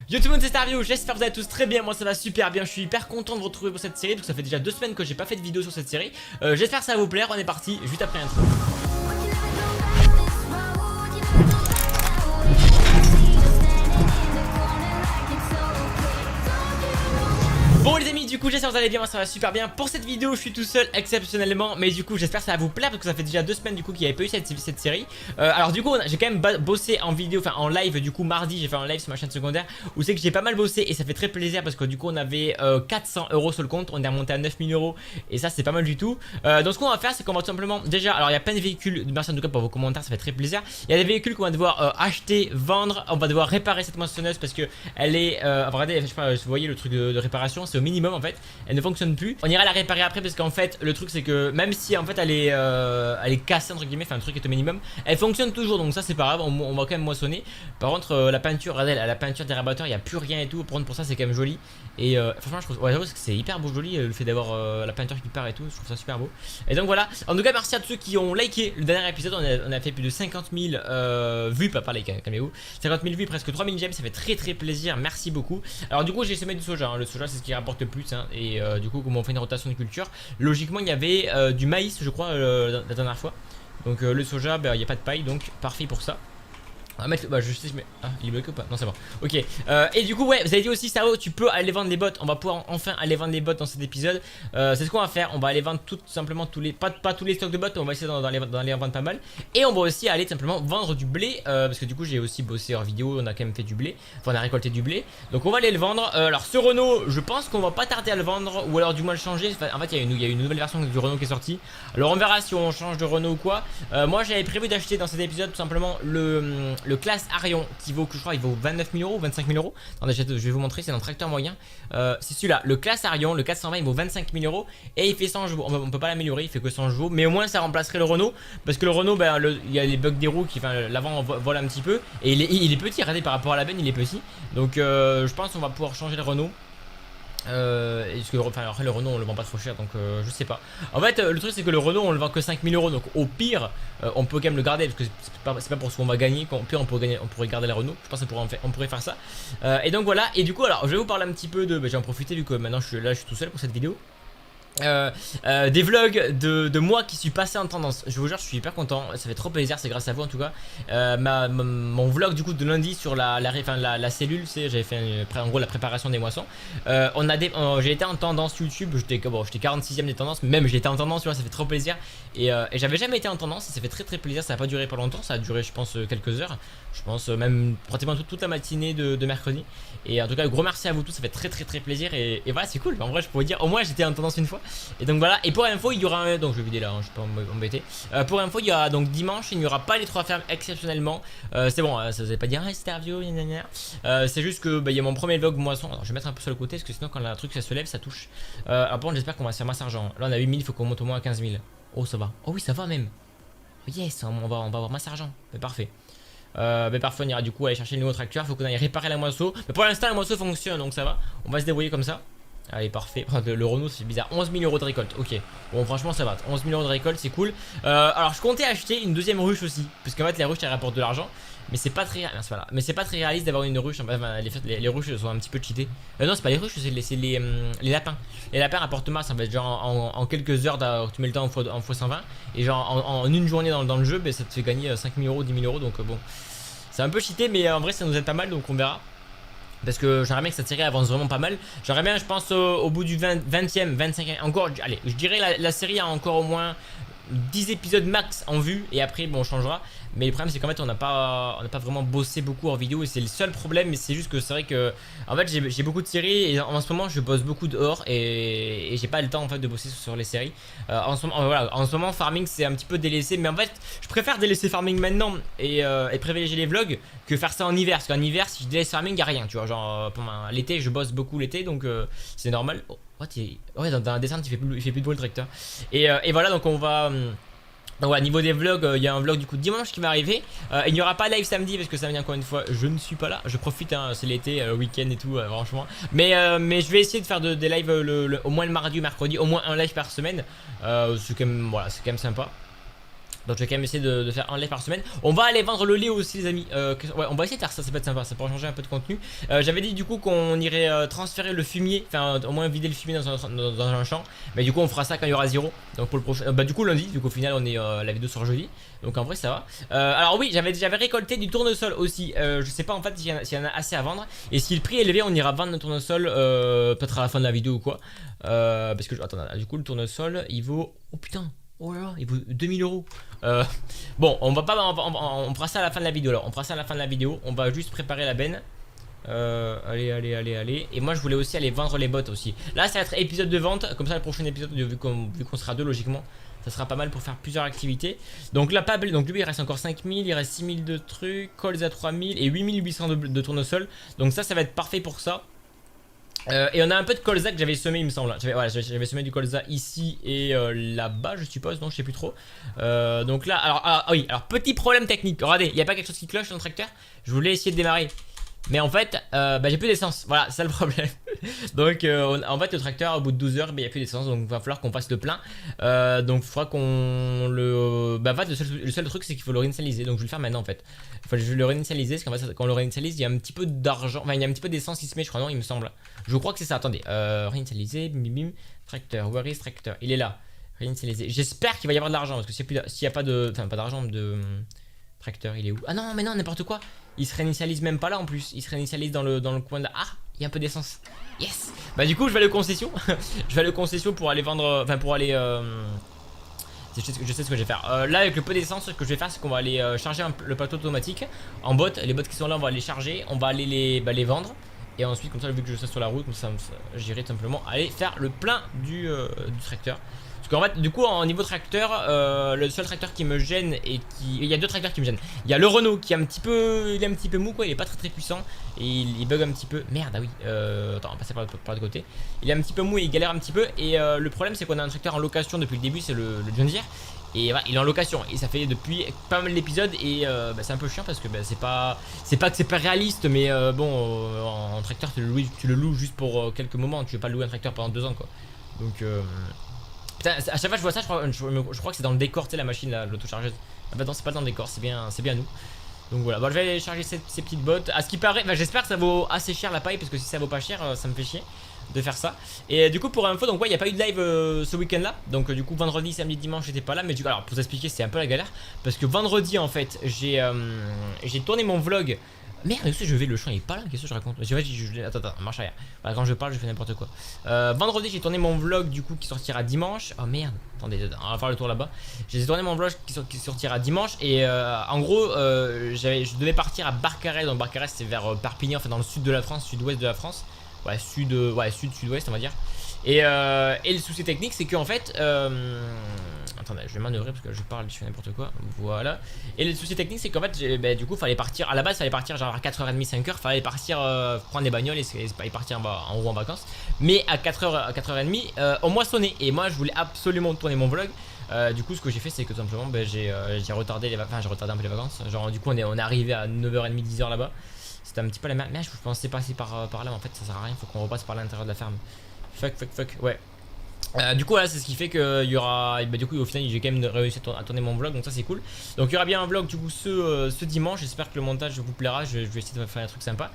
Yo tout le monde, c'est Starview, j'espère que vous allez tous très bien, moi ça va super bien, je suis hyper content de vous retrouver pour cette série, donc ça fait déjà 2 semaines que j'ai pas fait de vidéo sur cette série. J'espère que ça va vous plaire, on est parti juste après l'intro. Bon les amis, du coup j'espère que vous allez bien, moi ça va super bien. Pour cette vidéo je suis tout seul exceptionnellement, mais du coup j'espère que ça va vous plaire parce que ça fait déjà 2 semaines du coup qu'il n'y avait pas eu cette série. Alors du coup j'ai quand même bossé en vidéo, enfin en live du coup mardi j'ai fait un live sur ma chaîne secondaire où c'est que j'ai pas mal bossé et ça fait très plaisir parce que du coup on avait 400 € sur le compte, on est remonté à 9000 € et ça c'est pas mal du tout. Donc ce qu'on va faire c'est qu'on va tout simplement déjà, alors il y a plein de véhicules, merci en tout cas pour vos commentaires, ça fait très plaisir. Il y a des véhicules qu'on va devoir acheter, vendre, on va devoir réparer cette moissonneuse parce que elle est, regardez, je sais pas, vous voyez le truc de réparation, c'est au minimum en fait, elle ne fonctionne plus. On ira la réparer après parce qu'en fait le truc c'est que même si en fait elle est cassée entre guillemets, enfin le truc est au minimum, elle fonctionne toujours donc ça c'est pas grave, on va quand même moissonner. Par contre la peinture, regardez la peinture des rabatteurs, il n'y a plus rien et tout, par contre pour ça c'est quand même joli. Et franchement je trouve, ouais, que c'est hyper beau, joli le fait d'avoir la peinture qui part et tout, je trouve ça super beau. Et donc voilà, en tout cas merci à tous ceux qui ont liké le dernier épisode, on a fait plus de 50 000 vues, pas like, calmez-vous, 50 000 vues, presque 3000 j'aime, ça fait très plaisir, merci beaucoup. Alors du coup j'ai semé du soja, hein. Le soja c'est ce qui rapporte le plus hein. Et du coup comme on fait une rotation de culture, logiquement il y avait du maïs je crois la dernière fois. Donc le soja, il n'y a pas de paille, donc parfait pour ça. On va mettre, je sais, ah, il est bloqué ou pas? Non, c'est bon. Ok. Et du coup, ouais, vous avez dit aussi, Sao, tu peux aller vendre les bots. On va pouvoir enfin aller vendre les bots dans cet épisode. C'est ce qu'on va faire. On va aller vendre tout simplement tous les, pas tous les stocks de bots, mais on va essayer d'en les vendre pas mal. Et on va aussi aller simplement vendre du blé, parce que du coup, j'ai aussi bossé en vidéo. On a quand même fait du blé. Enfin, on a récolté du blé. Donc, on va aller le vendre. Alors, ce Renault, je pense qu'on va pas tarder à le vendre, ou alors du moins le changer. Enfin, en fait, il y a une nouvelle version du Renault qui est sortie. Alors, on verra si on change de Renault ou quoi. Moi, j'avais prévu d'acheter dans cet épisode tout simplement le classe Arion qui vaut, que je crois il vaut 29 000 € ou 25 000 €. Attendez, je vais vous montrer, c'est un tracteur moyen. C'est celui-là, le classe Arion, le 420, il vaut 25 000 € et il fait 100 chevaux. On peut pas l'améliorer, il fait que 100 chevaux, mais au moins ça remplacerait le Renault parce que le Renault, il y a les bugs des roues qui, enfin, l'avant vole un petit peu et il est petit. Regardez par rapport à la benne, il est petit. Donc je pense qu'on va pouvoir changer le Renault. Enfin, après le Renault on le vend pas trop cher donc je sais pas. En fait le truc c'est que le Renault on le vend que 5 000 € donc au pire on peut quand même le garder parce que c'est pas pour ce qu'on va gagner. Au pire on pourrait garder la Renault. Je pense qu'on pourrait faire ça. Et donc voilà. Et du coup alors je vais vous parler un petit peu de, j'en profiter vu que maintenant je suis tout seul pour cette vidéo. Des vlogs de moi qui suis passé en tendance. Je vous jure je suis hyper content, ça fait trop plaisir, c'est grâce à vous en tout cas. Mon vlog du coup de lundi sur la cellule, j'avais fait en gros la préparation des moissons. J'ai été en tendance YouTube, j'étais 46ème des tendances, mais même j'étais en tendance, tu vois, ça fait trop plaisir. Et j'avais jamais été en tendance et ça fait très plaisir. Ça a pas duré pas longtemps, ça a duré je pense quelques heures. Je pense même pratiquement toute la matinée de mercredi. Et en tout cas gros merci à vous tous, ça fait très plaisir. Et voilà c'est cool, en vrai je pourrais dire au moins j'étais en tendance une fois. Et donc voilà, et pour info il y aura un, donc je vais vider là hein, je peux pas m'embêter. Pour info il y aura donc dimanche, il n'y aura pas les 3 fermes exceptionnellement. C'est bon, ça vous allez pas dire ah, Starview, c'est juste que il y a mon premier vlog moisson. Alors je vais mettre un peu sur le côté parce que sinon quand le truc ça se lève ça touche. Alors par contre j'espère qu'on va se faire masse argent. Là on a 8000, il faut qu'on monte au moins à 15 000. Oh ça va, oh oui ça va même. Oh, yes, on va avoir masse argent, mais parfait. Mais parfois on ira du coup aller chercher le nouveau tracteur, faut qu'on aille réparer la moisseau. Mais pour l'instant la moisseau fonctionne donc ça va, on va se débrouiller comme ça. Allez parfait, le Renault c'est bizarre, 11 000 € de récolte, ok. Bon franchement ça va, 11 000 € de récolte c'est cool. Alors je comptais acheter une deuxième ruche aussi, parce qu'en fait les ruches elles rapportent de l'argent. Mais c'est pas très réaliste d'avoir une ruche, enfin, les ruches sont un petit peu cheatées. Non c'est pas les ruches, c'est les lapins. Les lapins rapportent masse en fait, genre en quelques heures, tu mets le temps en x120. Et genre en une journée dans le jeu, ça te fait gagner 5 000 €, 10 000 € donc bon. C'est un peu cheaté mais en vrai ça nous aide pas mal donc on verra. Parce que j'aimerais bien que cette série avance vraiment pas mal. J'aimerais bien je pense au bout du 20e, 25e, encore, allez je dirais la série a encore au moins 10 épisodes max en vue et après bon on changera. Mais le problème c'est qu'en fait on n'a pas vraiment bossé beaucoup en vidéo et c'est le seul problème. Mais c'est juste que c'est vrai que en fait j'ai beaucoup de séries et en ce moment je bosse beaucoup dehors et j'ai pas le temps en fait de bosser sur les séries. En ce moment farming c'est un petit peu délaissé, mais en fait je préfère délaisser farming maintenant et privilégier les vlogs que faire ça en hiver. Parce qu'en hiver si je délaisse farming y a rien, tu vois, genre pendant l'été je bosse beaucoup l'été donc c'est normal. What, ouais dans la descente il fait plus de beau le tracteur. Et voilà donc on va donc voilà, niveau des vlogs, il y a un vlog du coup dimanche qui va arriver. Il n'y aura pas live samedi parce que samedi encore une fois je ne suis pas là. Je profite hein, c'est l'été, week-end et tout franchement. Mais je vais essayer de faire des lives au moins le mardi ou mercredi, au moins un live par semaine. C'est quand même, voilà, c'est quand même sympa. Donc je vais quand même essayer de faire un live par semaine. On va aller vendre le lait aussi les amis. Ouais, on va essayer de faire ça, ça peut être sympa, ça pourrait changer un peu de contenu. J'avais dit du coup qu'on irait transférer le fumier, enfin au moins vider le fumier dans un champ. Mais du coup on fera ça quand il y aura 0. Donc pour le prochain, bah du coup lundi, du coup au final on est la vidéo sort jeudi. Donc en vrai ça va. Alors oui, j'avais récolté du tournesol aussi. Je sais pas en fait s'il y en a assez à vendre. Et si le prix est élevé, on ira vendre le tournesol peut-être à la fin de la vidéo ou quoi. Parce que attends, du coup le tournesol il vaut, oh putain, oh là là, il vaut 2000 euros. Bon, on va pas, on fera ça à la fin de la vidéo. Alors, on fera ça à la fin de la vidéo. On va juste préparer la benne. Allez. Et moi, je voulais aussi aller vendre les bottes aussi. Là, ça va être épisode de vente. Comme ça, le prochain épisode, vu qu'on sera deux, logiquement, ça sera pas mal pour faire plusieurs activités. Donc là, donc lui, il reste encore 5000, il reste 6000 de trucs, colza 3000 et 8800 de tournesol. Donc ça va être parfait pour ça. Et on a un peu de colza que j'avais semé il me semble. J'avais semé du colza ici et là-bas je suppose, non je sais plus trop. Donc là, alors petit problème technique. Regardez, il n'y a pas quelque chose qui cloche dans le tracteur. Je voulais essayer de démarrer. Mais en fait, j'ai plus d'essence. Voilà, c'est ça le problème. Donc, en fait, le tracteur, au bout de 12 heures, il n'y a plus d'essence. Donc, il va falloir qu'on fasse le plein. Donc, il faudra qu'on le. En fait, le seul truc, c'est qu'il faut le réinitialiser. Donc, je vais le faire maintenant, en fait. Je vais le réinitialiser. Parce qu'en fait, quand on le réinitialise, il y a un petit peu d'argent. Enfin, il y a un petit peu d'essence qui se met, je crois, non, il me semble. Je crois que c'est ça. Attendez. Réinitialiser. Bim, bim. Tracteur. Where is tracteur? Il est là. Réinitialiser. J'espère qu'il va y avoir de l'argent. Parce que s'il n'y a pas de. Enfin, pas d'argent de. Tracteur, il est où? Ah non, mais non, n'importe quoi. Il se réinitialise même pas là en plus. Il se réinitialise dans le coin de là. Ah, il y a un peu d'essence. Yes. Bah du coup je vais aller aux concessions. Je vais aller aux concessions pour aller vendre. Enfin pour aller je sais ce que je vais faire. Là avec le peu d'essence, ce que je vais faire c'est qu'on va aller charger le plateau automatique en bottes. Les bottes qui sont là on va les charger. On va aller les vendre. Et ensuite comme ça vu que je serai sur la route, j'irai tout simplement aller faire le plein du tracteur. Parce qu'en fait, du coup, au niveau tracteur, le seul tracteur qui me gêne et il y a deux tracteurs qui me gênent. Il y a le Renault qui est un petit peu mou, quoi. Il est pas très puissant et il bug un petit peu. Merde, ah oui. Attends, on va passer par l'autre côté. Il est un petit peu mou et il galère un petit peu. Et le problème, c'est qu'on a un tracteur en location depuis le début, c'est le John Deere. Et voilà, il est en location et ça fait depuis pas mal d'épisodes et c'est un peu chiant parce que c'est pas que c'est pas réaliste, mais bon, en tracteur tu le loues juste pour quelques moments. Tu veux pas louer un tracteur pendant 2 ans, quoi. Donc putain, à chaque fois je vois ça, je crois que c'est dans le décor, tu sais, la machine, l'autochargeuse. Ah bah non, c'est pas dans le décor, c'est bien nous. Donc voilà, bon, je vais aller charger ces petites bottes. À ce qui paraît, j'espère que ça vaut assez cher la paille, parce que si ça vaut pas cher, ça me fait chier de faire ça. Et du coup, pour info, donc ouais, il n'y a pas eu de live ce week-end là. Donc du coup, vendredi, samedi, dimanche, j'étais pas là. Mais du coup, alors pour vous expliquer, c'est un peu la galère. Parce que vendredi, en fait, j'ai tourné mon vlog. Merde, je vais, le champ il est pas là, qu'est-ce que je raconte? Attends, marche arrière. Voilà, quand je parle, je fais n'importe quoi. Vendredi, j'ai tourné mon vlog du coup qui sortira dimanche. Oh merde, attendez, on va faire le tour là-bas. J'ai tourné mon vlog qui sortira dimanche. Et en gros, je devais partir à Barcarès. Donc Barcarès, c'est vers Perpignan, enfin dans le sud de la France, sud-ouest de la France. Ouais, sud-ouest, on va dire. Et le souci technique, c'est qu'en fait. Attendez, je vais manœuvrer parce que je parle, je fais n'importe quoi. Voilà. Et le souci technique, c'est qu'en fait, du coup, fallait partir. À la base, fallait partir genre à 4h30, 5h. Fallait partir prendre des bagnoles et partir en gros en vacances. Mais à 4h, à 4h30, on moissonnait. Et moi, je voulais absolument tourner mon vlog. Du coup, ce que j'ai fait, c'est que tout simplement, j'ai retardé j'ai retardé un peu les vacances. Genre, du coup, on est arrivé à 9h30, 10h là-bas. C'était un petit peu la merde. Mais je pensais passer par là, mais en fait, ça sert à rien. Faut qu'on repasse par l'intérieur de la ferme. Fuck. Ouais. Du coup voilà, c'est ce qui fait qu'il y aura, du coup au final j'ai quand même réussi à tourner mon vlog, donc ça c'est cool. Donc il y aura bien un vlog du coup ce dimanche. J'espère que le montage vous plaira, je vais essayer de faire un truc sympa.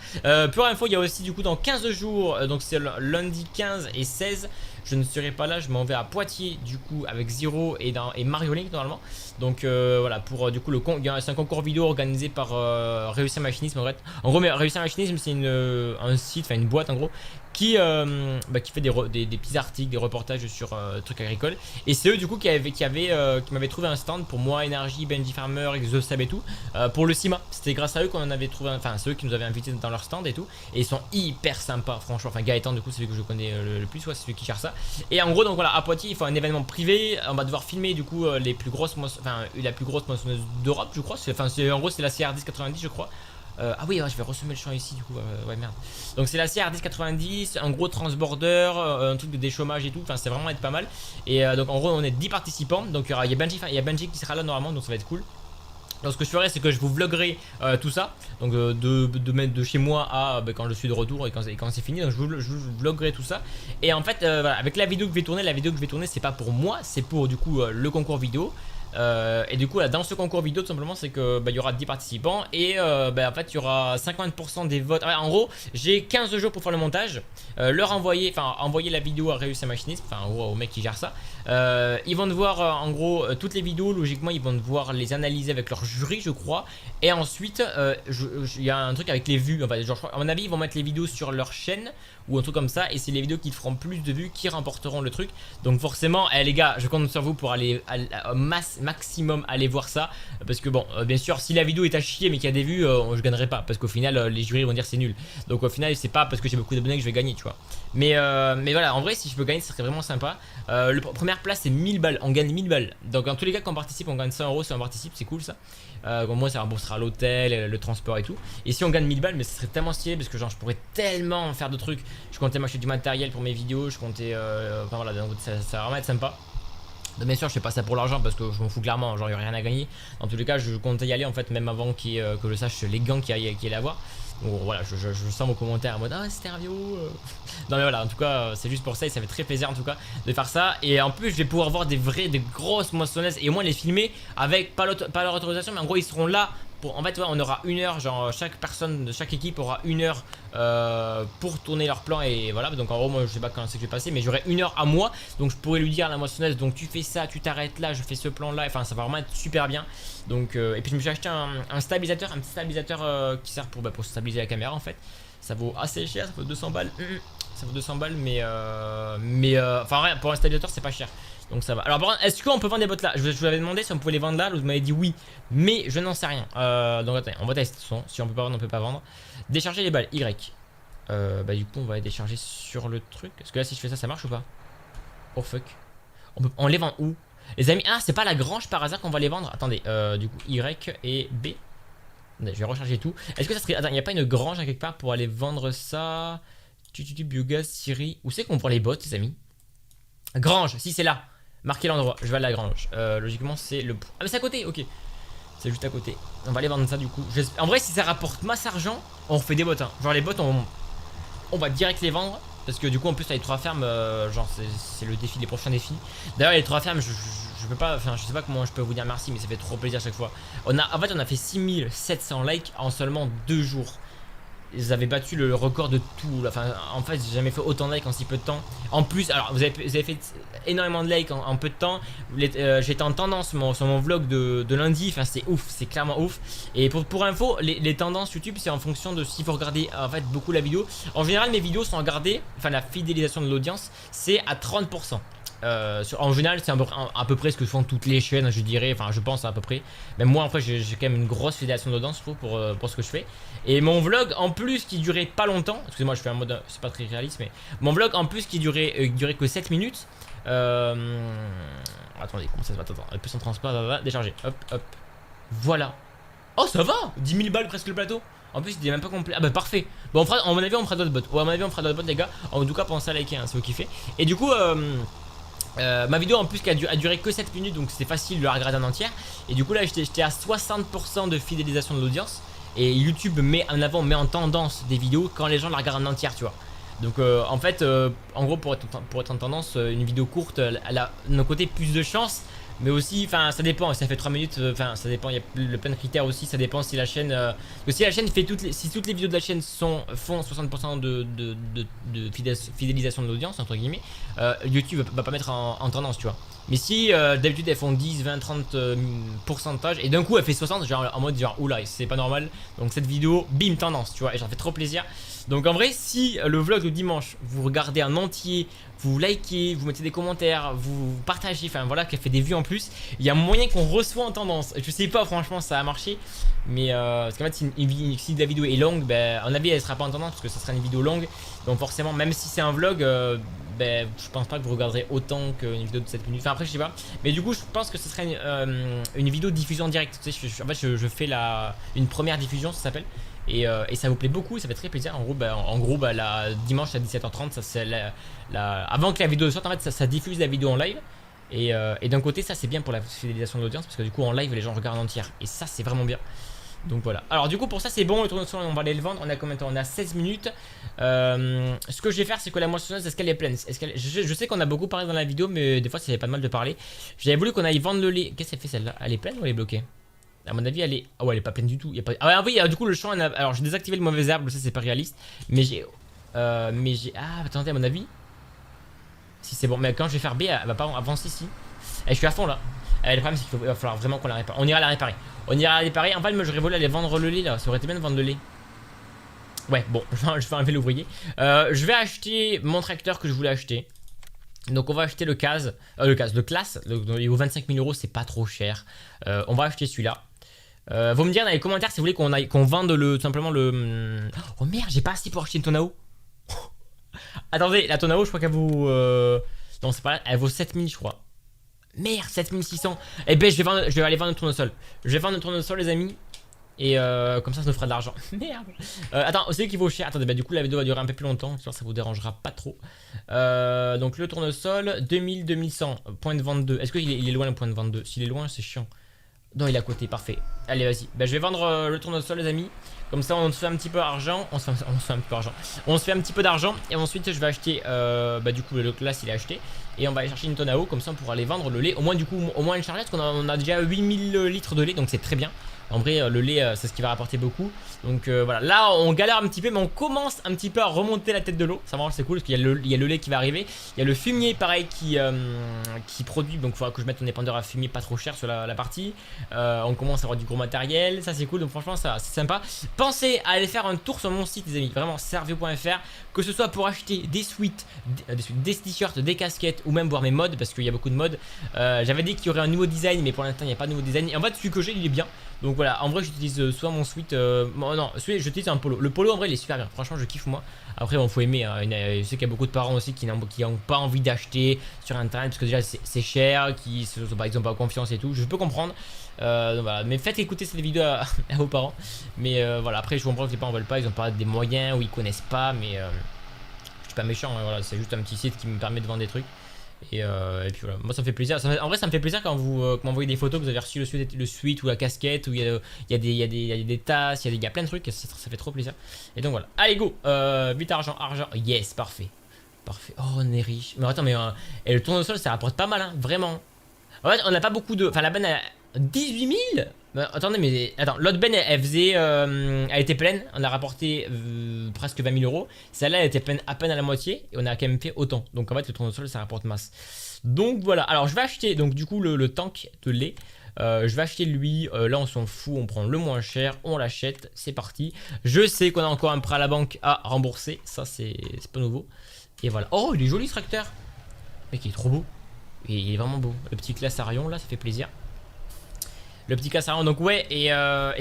Pour info, il y a aussi du coup dans 15 jours, donc c'est lundi 15 et 16, je ne serai pas là, je m'en vais à Poitiers du coup avec Zero et Mario Link normalement. Donc voilà, pour du coup c'est un concours vidéo organisé par Réussir Machinisme en fait. En gros, mais Réussir Machinisme c'est un site, enfin une boîte en gros qui fait des petits articles, des reportages sur trucs agricoles. Et c'est eux du coup qui m'avaient trouvé un stand pour moi, Énergie, Benji Farmer, Exosab et tout, pour le CIMA. C'était grâce à eux qu'on en avait trouvé, enfin c'est eux qui nous avaient invités dans leur stand et tout. Et ils sont hyper sympas franchement. Enfin Gaëtan du coup c'est celui que je connais le plus, ouais, c'est celui qui gère ça. Et en gros donc voilà, à Poitiers il faut un événement privé. On va devoir filmer du coup la plus grosse moissonneuse d'Europe je crois. En gros c'est la CR 1090 je crois. Ah oui, ouais, je vais ressemer le champ ici du coup, ouais merde. Donc c'est la CR 1090, un gros transborder, un truc de déchômage et tout, enfin c'est vraiment être pas mal. Et donc en gros on est 10 participants, donc il y a Benji qui sera là normalement, donc ça va être cool. Donc ce que je ferai c'est que je vous vloggerai tout ça, donc de chez moi à quand je suis de retour et quand c'est fini, donc je vous vloggerai tout ça. Et en fait voilà, avec la vidéo que je vais tourner, c'est pas pour moi, c'est pour du coup le concours vidéo. Et du coup là dans ce concours vidéo tout simplement c'est que il y aura 10 participants et en fait il y aura 50% des votes. En gros j'ai 15 jours pour faire le montage, leur envoyer la vidéo à Reus et Machinist, enfin au mec qui gère ça. Ils vont devoir en gros toutes les vidéos logiquement ils vont devoir les analyser avec leur jury je crois. Et ensuite il y a un truc avec les vues, enfin, genre, à mon avis ils vont mettre les vidéos sur leur chaîne ou un truc comme ça, et c'est les vidéos qui feront plus de vues qui remporteront le truc. Donc forcément les gars je compte sur vous pour aller maximum aller voir ça, parce que bon bien sûr si la vidéo est à chier mais qu'il y a des vues je gagnerai pas, parce qu'au final les jurys vont dire c'est nul, donc au final c'est pas parce que j'ai beaucoup d'abonnés que je vais gagner tu vois. Mais voilà en vrai si je peux gagner ça serait vraiment sympa. Première place c'est 1000 balles, on gagne 1000 balles, donc dans tous les cas quand on participe on gagne 100 € si on participe, c'est cool ça. Moi ça remboursera l'hôtel, le transport et tout. Et si on gagne 1000 balles, mais ça serait tellement stylé parce que genre je pourrais tellement faire de trucs. Je comptais m'acheter du matériel pour mes vidéos, je comptais enfin voilà, donc ça va vraiment être sympa. Donc, bien sûr je fais pas ça pour l'argent parce que je m'en fous clairement, genre il n'y a rien à gagner. Dans tous les cas je comptais y aller en fait même avant que je sache les gants qu'il y allait avoir. Bon voilà je sens vos commentaires en mode ah c'était Ravio Non mais voilà en tout cas c'est juste pour ça et ça fait très plaisir en tout cas de faire ça. Et en plus je vais pouvoir voir des grosses moissonneuses et au moins les filmer avec pas leur autorisation, mais en gros ils seront là pour, en fait ouais, on aura une heure, genre chaque personne de chaque équipe aura une heure pour tourner leur plan. Et voilà donc en gros moi je sais pas quand c'est que je vais passer, mais j'aurai une heure à moi, donc je pourrais lui dire à la moissonneuse donc tu fais ça, tu t'arrêtes là, je fais ce plan là, enfin ça va vraiment être super bien. Donc et puis je me suis acheté un stabilisateur, un petit stabilisateur qui sert pour stabiliser la caméra en fait. Ça vaut assez cher, ça vaut 200 balles. Ça vaut 200 balles mais enfin rien, pour un stabilisateur c'est pas cher. Donc ça va. Alors par contre, est-ce qu'on peut vendre des bottes là? Je vous avais demandé si on pouvait les vendre là, vous m'avez dit oui, mais je n'en sais rien. Donc attendez, on va tester. Si on peut pas vendre, on peut pas vendre. Décharger les balles, Y. Du coup on va les décharger sur le truc. Est-ce que là si je fais ça, ça marche ou pas? Oh fuck. On les vend où? Les amis, ah c'est pas la grange par hasard qu'on va les vendre? Attendez, du coup Y et B. Je vais recharger tout. Est-ce que ça serait... Attends, il n'y a pas une grange à quelque part pour aller vendre ça? Biogaz, Siri. Où c'est qu'on prend les bottes les amis? Grange, si c'est là. Marquez l'endroit, je vais à la grange. Logiquement c'est le... Ah mais c'est à côté, ok. C'est juste à côté. On va aller vendre ça du coup. En vrai si ça rapporte masse argent, on refait des bottes hein. Genre les bottes on va direct les vendre. Parce que du coup en plus là, les 3 fermes, genre c'est le défi, les prochains défis. D'ailleurs les 3 fermes je peux pas, enfin je sais pas comment je peux vous dire merci, mais ça fait trop plaisir à chaque fois. En fait on a fait 6700 likes en seulement 2 jours. Ils avaient battu le record de tout. Enfin, en fait, j'ai jamais fait autant de likes en si peu de temps. En plus, alors vous avez fait énormément de likes en peu de temps. J'étais en tendance sur mon vlog de lundi. Enfin, c'est ouf, c'est clairement ouf. Et pour info, les tendances YouTube, c'est en fonction de s'il faut regarder en fait beaucoup la vidéo. En général, mes vidéos sont regardées, enfin la fidélisation de l'audience, c'est à 30%. En général c'est à peu près ce que font toutes les chaînes je dirais, enfin je pense à peu près. Même moi en fait j'ai quand même une grosse fidélisation d'audience je trouve pour ce que je fais. Et mon vlog en plus qui durait pas longtemps, excusez-moi je fais un mode, c'est pas très réaliste, mais mon vlog en plus qui durait que 7 minutes. Attendez comment ça se va, attends, plus en transport, décharger, hop hop. Voilà. Oh ça va, 10 000 balles presque le plateau. En plus il est même pas complet. Ah bah parfait. Bon à mon avis on fera d'autres bots. Ouais à mon avis on fera d'autres bots les gars. En tout cas pensez à liker hein, si vous kiffez. Et du coup ma vidéo en plus qui a duré que 7 minutes, donc c'est facile de la regarder en entière. Et du coup là j'étais à 60% de fidélisation de l'audience. Et YouTube met en tendance des vidéos quand les gens la regardent en entière tu vois. Donc en fait en gros pour être en tendance, une vidéo courte elle a d'un côté plus de chance. Mais aussi, enfin ça dépend, ça fait 3 minutes, enfin ça dépend, il y a plein de critères aussi, ça dépend si la chaîne... si la chaîne fait si toutes les vidéos de la chaîne font 60% de fidélisation de l'audience, entre guillemets, YouTube va pas mettre en tendance, tu vois. Mais si d'habitude elles font 10, 20, 30 pourcentage, et d'un coup elle fait 60, genre en mode genre oula c'est pas normal, donc cette vidéo, bim, tendance, tu vois, et j'en fais trop plaisir. Donc en vrai si le vlog de dimanche, vous regardez en entier, vous likez, vous mettez des commentaires, vous partagez, enfin voilà, qu'elle fait des vues en plus, il y a moyen qu'on reçoit en tendance. Je sais pas franchement ça a marché, mais parce qu'en fait si la vidéo est longue, ben à mon avis elle sera pas en tendance parce que ça sera une vidéo longue. Donc forcément même si c'est un vlog, ben je pense pas que vous regarderez autant qu'une vidéo de 7 minutes. Enfin après je sais pas, mais du coup je pense que ce serait une vidéo diffusion en direct. Tu sais, en fait je fais une première diffusion, ça s'appelle. Et ça vous plaît beaucoup, ça fait très plaisir. En gros, dimanche à 17h30, ça c'est avant que la vidéo sorte, en fait, ça diffuse la vidéo en live. Et d'un côté, ça c'est bien pour la fidélisation de l'audience parce que du coup en live les gens regardent en entière. Et ça c'est vraiment bien. Donc voilà. Alors du coup pour ça c'est bon, le tournesol on va aller le vendre. On a combien de temps? On a 16 minutes. Ce que je vais faire c'est que la moissonneuse, est-ce qu'elle est pleine? Je sais qu'on a beaucoup parlé dans la vidéo, mais des fois ça fait pas de mal de parler. J'avais voulu qu'on aille vendre le lait. Qu'est-ce qu'elle fait celle-là? Elle est pleine ou elle est bloquée? À mon avis elle est... Ah ouais, elle est pas pleine du tout. Il y a pas... Ah oui, du coup le champ... Alors j'ai désactivé le mauvais herbe, ça c'est pas réaliste. Mais j'ai... Ah attendez, à mon avis... Si c'est bon, mais quand je vais faire B, elle va pas avancer ici. Et je suis à fond là. Le problème c'est qu'il va falloir vraiment qu'on la répare. On ira la réparer. On ira la réparer. En fait, moi j'aurais voulu aller vendre le lait là. Ça aurait été bien de vendre le lait. Ouais, bon, je vais enlever l'ouvrier. Je vais acheter mon tracteur que je voulais acheter. Donc on va acheter le CAS. Le classe. Il vaut 25 000 euros, c'est pas trop cher. On va acheter celui-là. Vous me dire dans les commentaires si vous voulez qu'on vende tout simplement le... Oh merde, j'ai pas assez pour acheter une Tonao. Attendez, la Tonao, je crois qu'elle vaut... Non, c'est pas là, elle vaut 7000 je crois. Merde, 7600. Eh ben, je vais aller vendre le tournesol. Je vais vendre le tournesol, les amis. Et comme ça nous fera de l'argent. Merde. Attends, c'est qui vaut cher. Attendez, bah du coup la vidéo va durer un peu plus longtemps. J'espère que ça vous dérangera pas trop. Donc le tournesol, 2100. Point de vente 2. Est-ce qu'il est loin le point de vente 2? S'il est loin, c'est chiant. Non, il est à côté, parfait. Allez, vas-y. Bah, je vais vendre le tournesol, les amis. Comme ça, on se fait un petit peu d'argent. On se fait un petit peu d'argent. Et ensuite, je vais acheter. Du coup, le classe, il est acheté. Et on va aller chercher une tonne à eau. Comme ça, on pourra aller vendre le lait. Au moins, du coup, au moins une charrette. Parce qu'on a déjà 8000 litres de lait. Donc, c'est très bien. En vrai, le lait, c'est ce qui va rapporter beaucoup. Donc voilà, là on galère un petit peu, mais on commence un petit peu à remonter la tête de l'eau. Ça va, c'est cool parce qu'il y a le lait qui va arriver. Il y a le fumier pareil qui produit. Donc il faudra que je mette un épandeur à fumier pas trop cher sur la partie. On commence à avoir du gros matériel. Ça c'est cool, donc franchement ça c'est sympa. Pensez à aller faire un tour sur mon site les amis, vraiment servio.fr. Que ce soit pour acheter des suites, des t-shirts, des casquettes ou même voir mes mods parce qu'il y a beaucoup de mods. J'avais dit qu'il y aurait un nouveau design, mais pour l'instant il n'y a pas de nouveau design. Et en fait celui que j'ai il est bien. Donc voilà, en vrai j'utilise soit mon sweat, non, j'utilise un polo. Le polo en vrai il est super bien, franchement je kiffe moi. Après bon faut aimer, hein. Je sais qu'il y a beaucoup de parents aussi qui n'ont pas envie d'acheter sur internet parce que déjà c'est cher, qui par exemple pas confiance et tout, je peux comprendre. Donc voilà, mais faites écouter cette vidéo à vos parents. Mais voilà, après je comprends que les parents veulent pas, ils ont pas des moyens ou ils connaissent pas, mais je suis pas méchant, hein, voilà, c'est juste un petit site qui me permet de vendre des trucs. Et puis voilà, moi ça me fait plaisir. En vrai, ça me fait plaisir quand vous m'envoyez des photos que vous avez reçu le suite ou la casquette, où il y a des tasses, il y a plein de trucs, ça fait trop plaisir. Et donc voilà, allez go, vite argent, yes, parfait. Parfait, oh on est riche. Mais attends, mais et le tournesol ça rapporte pas mal, hein, vraiment. En fait, on n'a pas beaucoup de. Enfin, la benne a 18 000. Bah, attendez, mais attends, l'autre benne elle faisait. Elle était pleine, on a rapporté presque 20 000 euros. Celle-là elle était pleine à peine à la moitié et on a quand même fait autant. Donc en fait, le tournesol ça rapporte masse. Donc voilà, alors je vais acheter donc du coup le tank de lait. Je vais acheter lui, là on s'en fout, on prend le moins cher, on l'achète, c'est parti. Je sais qu'on a encore un prêt à la banque à rembourser, ça c'est pas nouveau. Et voilà, oh il est joli ce tracteur. Mec il est trop beau. Et il est vraiment beau. Le petit classarion là, ça fait plaisir. Le petit classarion, donc ouais. Et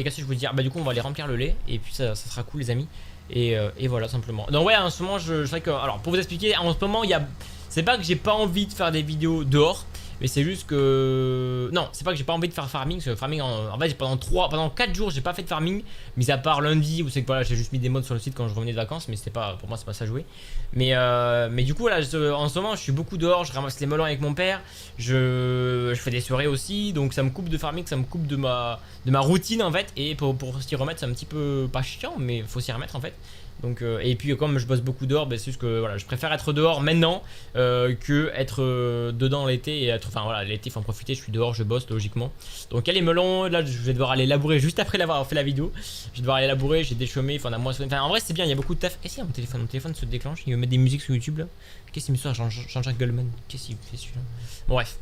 qu'est-ce que je veux dire? Bah, du coup, on va aller remplir le lait. Et puis, ça sera cool, les amis. Et voilà, simplement. Donc, ouais, en ce moment, je sais que. Alors, pour vous expliquer, en ce moment, il y a. C'est pas que j'ai pas envie de faire des vidéos dehors. Mais c'est juste que. Non, c'est pas que j'ai pas envie de faire farming. Parce que farming, en fait, pendant 4 jours, j'ai pas fait de farming. Mis à part lundi où c'est que voilà, j'ai juste mis des mods sur le site quand je revenais de vacances. Mais c'était pas. Pour moi, c'est pas ça jouer. Mais du coup, là, en ce moment, je suis beaucoup dehors. Je ramasse les melons avec mon père. Je fais des soirées aussi. Donc, ça me coupe de farming. Ça me coupe de ma routine en fait. Et pour s'y remettre, c'est un petit peu pas chiant. Mais faut s'y remettre en fait. Donc, et puis comme je bosse beaucoup dehors, bah, c'est juste que voilà, je préfère être dehors maintenant que être dedans l'été et être, enfin voilà, l'été il faut en profiter, je suis dehors, je bosse logiquement. Donc il y a les melons, là je vais devoir aller labourer juste après l'avoir fait la vidéo. Je vais devoir aller labourer, j'ai déchômé, enfin en vrai c'est bien, il y a beaucoup de taf. Qu'est-ce qu'il y a mon téléphone se déclenche, il veut mettre des musiques sur YouTube là. Qu'est-ce qu'il me sort, Jean-Jacques Goldman, qu'est-ce qu'il fait celui-là? Bon bref.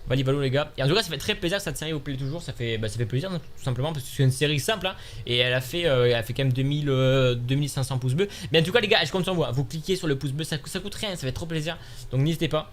Valivalo les gars. Et en tout cas ça fait très plaisir que cette série vous plaît toujours. Ça fait plaisir hein, tout simplement parce que c'est une série simple hein, et elle a fait quand même 2500 pouces bleus. Mais en tout cas les gars je compte sur vous hein. Vous cliquez sur le pouce bleu, ça coûte rien, ça fait trop plaisir. Donc n'hésitez pas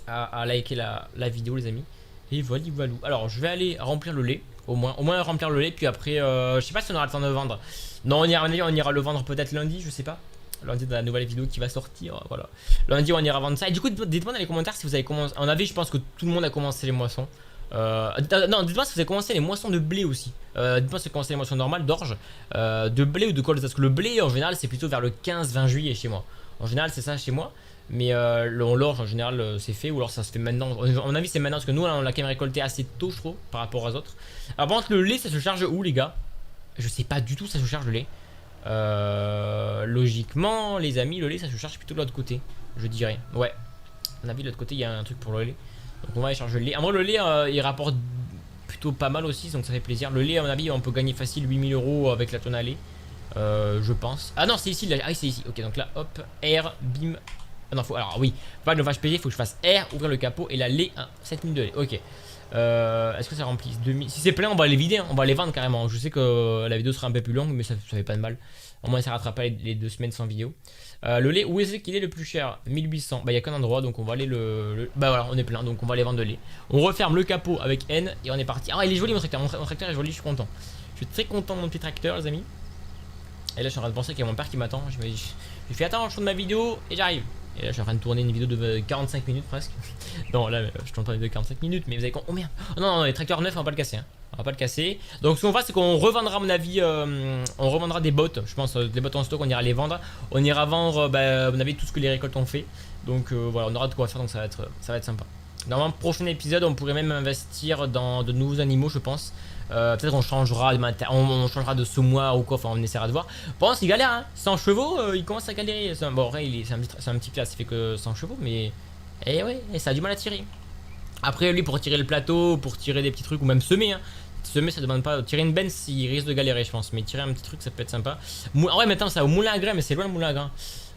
à liker la vidéo les amis. Et voilà. Alors je vais aller remplir le lait. Au moins remplir le lait. Puis après je sais pas si on aura le temps de vendre. Non on ira le vendre peut-être lundi, je sais pas. Lundi dans la nouvelle vidéo qui va sortir, voilà. Lundi on ira vendre ça. Et du coup dites-moi dans les commentaires si vous avez commencé. En avis je pense que tout le monde a commencé les moissons. Non dites-moi si vous avez commencé les moissons de blé aussi. Dites-moi si vous avez commencé les moissons normales d'orge, de blé ou de colza. Parce que le blé en général c'est plutôt vers le 15-20 juillet chez moi. En général c'est ça chez moi. Mais l'orge en général c'est fait. Ou alors ça se fait maintenant. À mon avis c'est maintenant parce que nous on l'a quand même récolté assez tôt je trouve par rapport aux autres. Alors par contre le lait ça se charge où les gars? Je sais pas du tout, ça se charge le lait. Logiquement, les amis, le lait ça se charge plutôt de l'autre côté, je dirais. Ouais, à mon avis, de l'autre côté il y a un truc pour le lait. Donc on va aller charger le lait. En vrai, le lait il rapporte plutôt pas mal aussi, donc ça fait plaisir. Le lait, à mon avis, on peut gagner facile 8000 € avec la tonne à lait. Je pense. Ah non, c'est ici, là. Ah oui, c'est ici. Ok, donc là, hop, R, bim. Ah non, faut. Alors oui, pas le vache PG, faut que je fasse R, ouvrir le capot et la lait, 7000 de lait. Ok. Est-ce que ça remplit 2000? Si c'est plein, on va les vider, hein. On va les vendre carrément. Je sais que la vidéo sera un peu plus longue, mais ça fait pas de mal. Au moins, ça rattrape les 2 semaines sans vidéo. Le lait, où est-ce qu'il est le plus cher? 1800. Bah, il n'y a qu'un endroit, donc on va aller Bah, voilà, on est plein, donc on va aller vendre de lait. On referme le capot avec N et on est parti. Ah, il est joli mon tracteur. Mon tracteur est joli, je suis content. Je suis très content de mon petit tracteur, les amis. Et là, je suis en train de penser qu'il y a mon père qui m'attend. Je fais attends, je tourne ma vidéo et j'arrive. Et là, je suis en train de tourner une vidéo de 45 minutes presque. Non, là, je tourne pas une vidéo de 45 minutes, mais vous avez con. Oh merde. Oh, non, les tracteurs neufs, on va pas le casser. Hein. On va pas le casser. Donc, ce qu'on va, c'est qu'on revendra, à mon avis, on revendra des bottes. Je pense, des bottes en stock, on ira les vendre. On ira vendre, à mon avis, tout ce que les récoltes ont fait. Donc, voilà, on aura de quoi faire, donc ça va être sympa. Dans un prochain épisode, on pourrait même investir dans de nouveaux animaux, je pense. Peut-être on changera de semoir ou quoi, enfin on essaiera de voir. Bon, c'est galère, hein. 100 chevaux, il commence à galérer. Bon, vrai, c'est un petit classe, il fait que 100 chevaux, mais. Eh ouais, ça a du mal à tirer. Après, lui, pour tirer le plateau, pour tirer des petits trucs, ou même semer, hein. Semer, ça demande pas. Tirer une benz, il risque de galérer, je pense. Mais tirer un petit truc, ça peut être sympa. Ah ouais, maintenant, ça au moulin à grains, mais c'est loin le moulin à grains.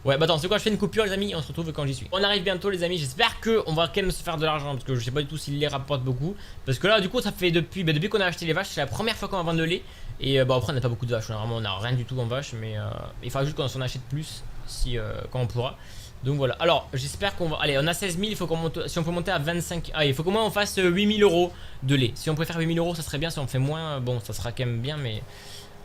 Ouais, bah attends, c'est quoi, je fais une coupure les amis, on se retrouve quand j'y suis. On arrive bientôt les amis, j'espère qu'on va quand même se faire de l'argent, parce que je sais pas du tout s'il les rapporte beaucoup. Parce que là du coup ça fait depuis qu'on a acheté les vaches, c'est la première fois qu'on va vendre le lait. Et bon après on n'a pas beaucoup de vaches, vraiment on a rien du tout en vaches, mais il faudra juste qu'on s'en achète plus quand on pourra. Donc voilà, alors j'espère qu'on va... Allez, on a 16 000, il faut qu'on monte... Si on peut monter à 25... Ah, il faut qu'au moins on fasse 8000 € de lait. Si on préfère 8000 € ça serait bien, si on fait moins, bon ça sera quand même bien, mais...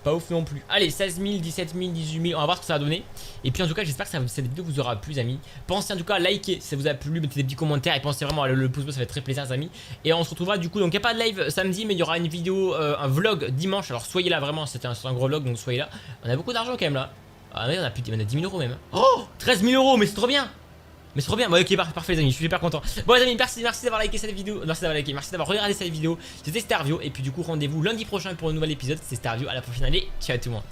Pas ouf non plus. Allez, 16 000, 17 000, 18 000. On va voir ce que ça va donner. Et puis en tout cas, j'espère que cette vidéo vous aura plu, les amis. Pensez en tout cas à liker si ça vous a plu. Mettez des petits commentaires. Et pensez vraiment à le pouce bleu, ça fait très plaisir, les amis. Et on se retrouvera du coup. Donc, il n'y a pas de live samedi, mais il y aura une vidéo, un vlog dimanche. Alors, soyez là vraiment. C'était un gros vlog, donc soyez là. On a beaucoup d'argent quand même là. Ah, mais on a 10 000 € même. Oh, 13 000 €, mais c'est trop bien. Mais c'est trop bien, bon, ok parfait les amis, je suis super content. Bon les amis, merci d'avoir liké cette vidéo. Merci d'avoir regardé cette vidéo. C'était Starvio. Et puis du coup rendez-vous lundi prochain pour un nouvel épisode. C'était Starvio, à la prochaine, allez, ciao tout le monde.